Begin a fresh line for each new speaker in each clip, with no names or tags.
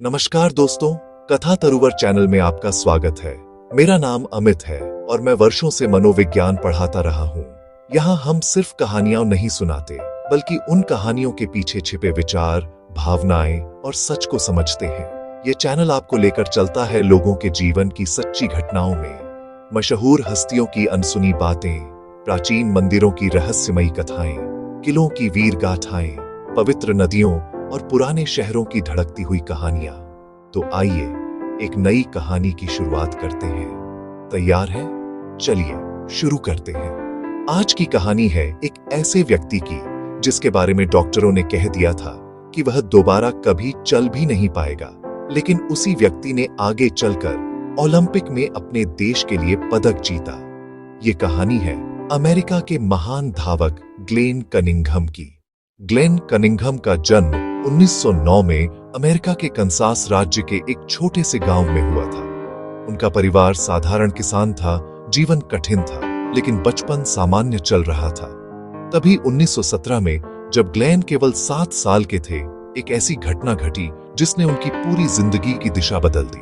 नमस्कार दोस्तों, कथा तरुवर चैनल में आपका स्वागत है। मेरा नाम अमित है और मैं वर्षों से मनोविज्ञान पढ़ाता रहा हूँ। यहाँ हम सिर्फ कहानियां नहीं सुनाते, बल्कि उन कहानियों के पीछे छिपे विचार, भावनाएं और सच को समझते हैं। ये चैनल आपको लेकर चलता है लोगों के जीवन की सच्ची घटनाओं में, मशहूर हस्तियों की अनसुनी बातें, प्राचीन मंदिरों की रहस्यमयी कथाएं, किलों की वीर गाथाएं, पवित्र नदियों और पुराने शहरों की धड़कती हुई कहानियां। तो आइए एक नई कहानी की शुरुआत करते हैं। तैयार हैं? चलिए शुरू करते हैं। आज की कहानी है एक ऐसे व्यक्ति की जिसके बारे में डॉक्टरों ने कह दिया था कि वह दोबारा कभी चल भी नहीं पाएगा, लेकिन उसी व्यक्ति ने आगे चलकर ओलंपिक में अपने देश के लिए पदक जीता। ये कहानी है अमेरिका के महान धावक ग्लेन कनिंघम की। ग्लेन कनिंघम का जन्म 1909 में अमेरिका के कंसास राज्य के एक छोटे से गांव में हुआ था। उनका परिवार साधारण किसान था, जीवन कठिन था, लेकिन बचपन सामान्य चल रहा था। तभी 1917 में जब ग्लेन केवल 7 साल के थे, एक ऐसी घटना घटी जिसने उनकी पूरी जिंदगी की दिशा बदल दी।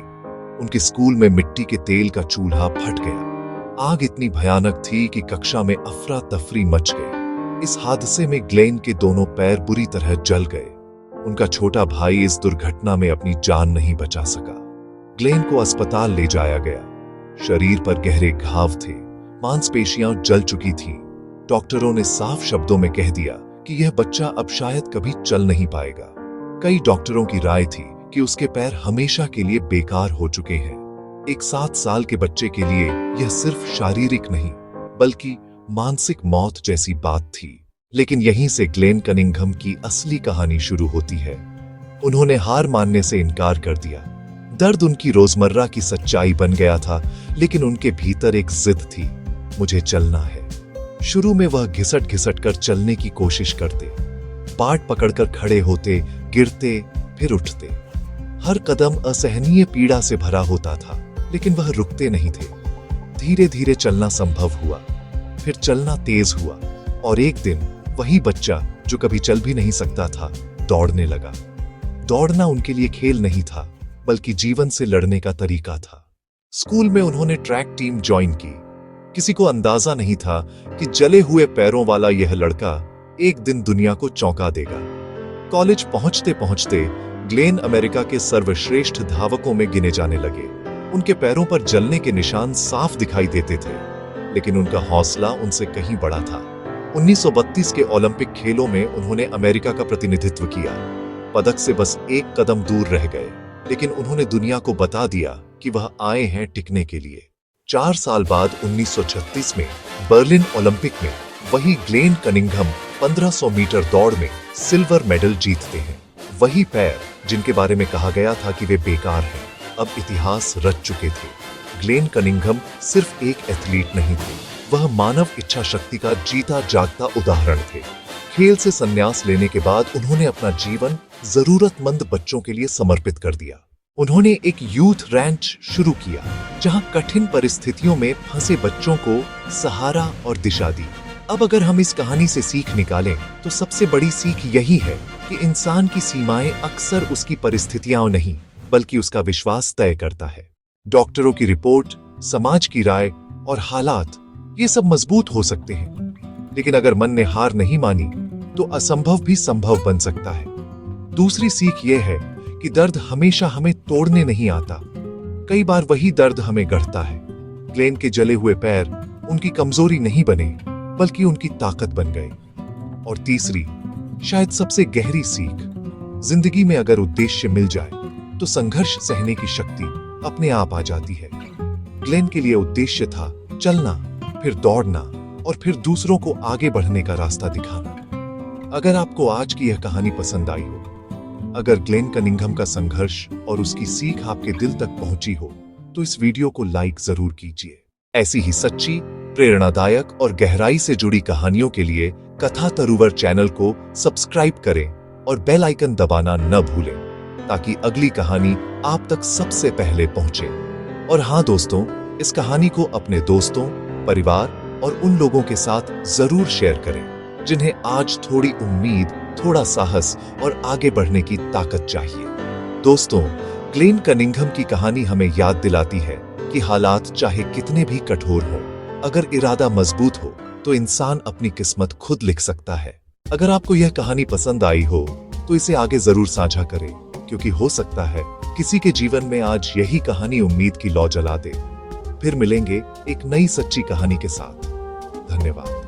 उनके स्कूल में मिट्टी के तेल का चूल्हा फट गया। आग इतनी भयानक थी कि कक्षा में अफरा तफरी मच गई। इस हादसे में ग्लेन के दोनों पैर बुरी तरह जल गए। उनका छोटा भाई इस दुर्घटना में अपनी जान नहीं बचा सका। ग्लेन को अस्पताल ले जाया गया। शरीर पर गहरे घाव थे, मांसपेशियां जल चुकी थीं। डॉक्टरों ने साफ शब्दों में कह दिया कि यह बच्चा अब शायद कभी चल नहीं पाएगा। कई डॉक्टरों की राय थी कि उसके पैर हमेशा के लिए बेकार हो चुके हैं। एक 7 साल के बच्चे के लिए यह सिर्फ शारीरिक नहीं, बल्कि मानसिक मौत जैसी बात थी। लेकिन यहीं से ग्लेन कनिंघम की असली कहानी शुरू होती है। उन्होंने हार मानने से इनकार कर दिया। दर्द उनकी रोजमर्रा की सच्चाई बन गया था, लेकिन उनके भीतर एक जिद थी, मुझे चलना है। शुरू में वह घिसट घिसट कर चलने की कोशिश करते, पाट पकड़कर खड़े होते, गिरते, फिर उठते। हर कदम असहनीय पीड़ा से भरा होता था, लेकिन वह रुकते नहीं थे। धीरे धीरे चलना संभव हुआ, फिर चलना तेज हुआ, और एक दिन वही बच्चा जो कभी चल भी नहीं सकता था, दौड़ने लगा। दौड़ना उनके लिए खेल नहीं था, बल्कि जीवन से लड़ने का तरीका था। स्कूल में उन्होंने ट्रैक टीम ज्वाइन की। किसी को अंदाजा नहीं था कि जले हुए पैरों वाला यह लड़का एक दिन दुनिया को चौंका देगा। कॉलेज पहुंचते पहुंचते ग्लेन अमेरिका के सर्वश्रेष्ठ धावकों में गिने जाने लगे। उनके पैरों पर जलने के निशान साफ दिखाई देते थे, लेकिन उनका हौसला उनसे कहीं बड़ा था। 1932 के ओलंपिक खेलों में उन्होंने अमेरिका का प्रतिनिधित्व किया। पदक से बस एक कदम दूर रह गए, लेकिन उन्होंने दुनिया को बता दिया कि वह आए हैं टिकने के लिए। 4 साल बाद 1936 में बर्लिन ओलंपिक में वही ग्लेन कनिंघम 1500 मीटर दौड़ में सिल्वर मेडल जीतते हैं। वही पैर जिनके बारे में कहा गया था कि वे बेकार हैं, अब इतिहास रच चुके थे। ग्लेन कनिंघम सिर्फ एक एथलीट नहीं थे, वह मानव इच्छा शक्ति का जीता जागता उदाहरण थे। खेल से संन्यास लेने के बाद उन्होंने अपना जीवन जरूरतमंद बच्चों के लिए समर्पित कर दिया। उन्होंने एक यूथ रैंच शुरू किया, जहां कठिन परिस्थितियों में फंसे बच्चों को सहारा और दिशा दी। अब अगर हम इस कहानी से सीख निकालें, तो सबसे बड़ी सीख यही है कि इंसान की सीमाएं अक्सर उसकी परिस्थितियां नहीं, बल्कि उसका विश्वास तय करता है। डॉक्टरों की रिपोर्ट, समाज की राय और हालात, ये सब मजबूत हो सकते हैं, लेकिन अगर मन ने हार नहीं मानी, तो असंभव भी संभव बन सकता है। दूसरी सीख यह है कि दर्द हमेशा हमें तोड़ने नहीं आता, कई बार वही दर्द हमें गढ़ता है। ग्लेन के जले हुए पैर उनकी कमजोरी नहीं बने, बल्कि उनकी ताकत बन गए। और तीसरी, शायद सबसे गहरी सीख, जिंदगी में अगर उद्देश्य मिल जाए, तो संघर्ष सहने की शक्ति अपने आप आ जाती है। ग्लेन के लिए उद्देश्य था चलना, फिर दौड़ना, और फिर दूसरों को आगे बढ़ने का रास्ता दिखाना। अगर आपको आज की यह कहानी पसंद आई हो, अगर ग्लेन कनिंघम का संघर्ष और उसकी सीख आपके दिल तक पहुंची हो, तो इस वीडियो को लाइक जरूर कीजिए। ऐसी ही सच्ची, प्रेरणादायक और गहराई से जुड़ी कहानियों के लिए कथा तरुवर चैनल को सब्सक्राइब करें और बेल आइकन दबाना न भूलें, ताकि अगली कहानी आप तक सबसे पहले पहुंचे। और हाँ दोस्तों, इस कहानी को अपने दोस्तों, परिवार और उन लोगों के साथ जरूर शेयर करें जिन्हें आज थोड़ी उम्मीद, थोड़ा साहस और आगे बढ़ने की ताकत चाहिए। दोस्तों, ग्लेन कनिंघम की कहानी हमें याद दिलाती है कि हालात चाहे कितने भी कठोर हों, अगर इरादा मजबूत हो तो इंसान अपनी किस्मत खुद लिख सकता है। अगर आपको यह कहानी पसंद आई हो तो इसे आगे जरूर साझा करें, क्योंकि हो सकता है किसी के जीवन में आज यही कहानी उम्मीद की लौ जला दे। फिर मिलेंगे एक नई सच्ची कहानी के साथ। धन्यवाद।